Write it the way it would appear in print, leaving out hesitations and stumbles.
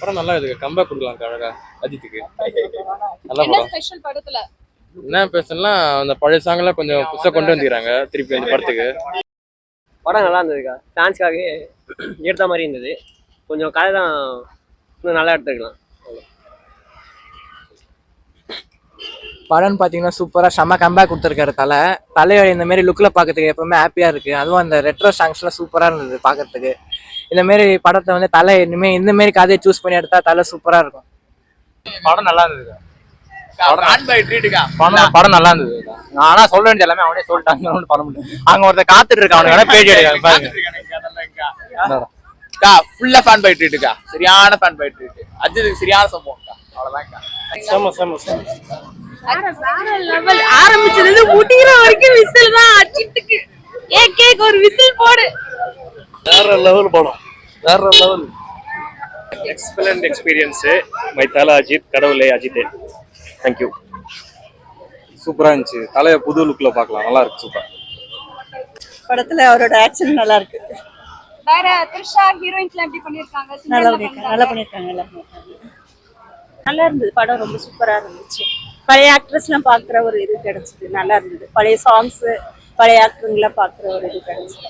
படம் நல்லா இருக்கு. கம்பேக் கொடுக்கலாம் அழகா அஜித்துக்கு. நல்ல என்ன படம். ஸ்பெஷல் படத்துல? என்ன பேசணும்னா அந்த பழைய சாங்கெல்லாம் கொஞ்சம் புதுசாக கொண்டு வந்துக்கிறாங்க திருப்பி அந்த படத்துக்கு. படம் நல்லா இருந்ததுக்கா. ஃபேன்ஸ்க்காக எடுத்த மாதிரி இருந்தது. கொஞ்சம் கதை தான் இன்னும் நல்லா எடுத்துருக்கலாம். படம்னு பார்த்தீங்கன்னா சூப்பராக செம்ம கம்பேக் கொடுத்துருக்காரு தலையோட இந்த மாதிரி லுக்கில் பார்க்கறதுக்கு எப்பவுமே ஹாப்பியாக இருக்குது. அதுவும் அந்த ரெட்ரோ சாங்ஸ்லாம் சூப்பராக இருந்தது பார்க்கறதுக்கு. இந்தமாரி படத்தை வந்து தலை இனிமேல் இந்தமாரி கதையை சூஸ் பண்ணி எடுத்தா தலை சூப்பராக இருக்கும். படம் நல்லா இருந்தது. படம் நல்லா இருந்தது. ஆனா சொல்ல வேண்டிய எல்லாமே அவனே சொல்லிட்டாங்க. பண்ண முடியும். அங்க ஒருத்தர் காத்துட்டு இருக்கான். அவனுக்கு பேட்டி எடுக்காங்க. ஃபுல்லா ஃபேன் பை ட்ரீட்டுக்கா. சரியான ஃபேன் பை ட்ரீட். அஜித்துக்கு சரியான சம்பவம்க்கா. அவ்வளவுதான்க்கா. வேற லெவல். ஆரம்பிச்சது முடிகிற வரைக்கும் விசில் தான் அஜித்துக்கு. கேக் ஒரு விசில் போடு. வேற லெவல் படம். வேற level. Excellent experience. My Thala Ajith, கடவுளே அஜித். தேங்க்யூ. சூப்பரா இருந்துச்சு. தலையை புது லுக்ல பார்க்கலாம். நல்லா இருக்கு. சூப்பர். படத்துல அவரோட ஆக்ஷன் நல்லா இருக்கு. வேற த்ரிஷா ஹீரோயின்ஸ்லாம் எப்படி பண்ணிருக்காங்க? நல்லா பண்ணிருக்காங்க. நல்லா இருந்தது. படம் ரொம்ப சூப்பரா இருந்துச்சு. பழைய ஆக்ட்ரஸ்லாம் பாக்குற ஒரு இது கிடைச்சது. நல்லா இருந்தது. பழைய சாங்ஸ், பழைய ஆக்டருங்கெல்லாம் பாக்குற ஒரு இது கிடைச்சது.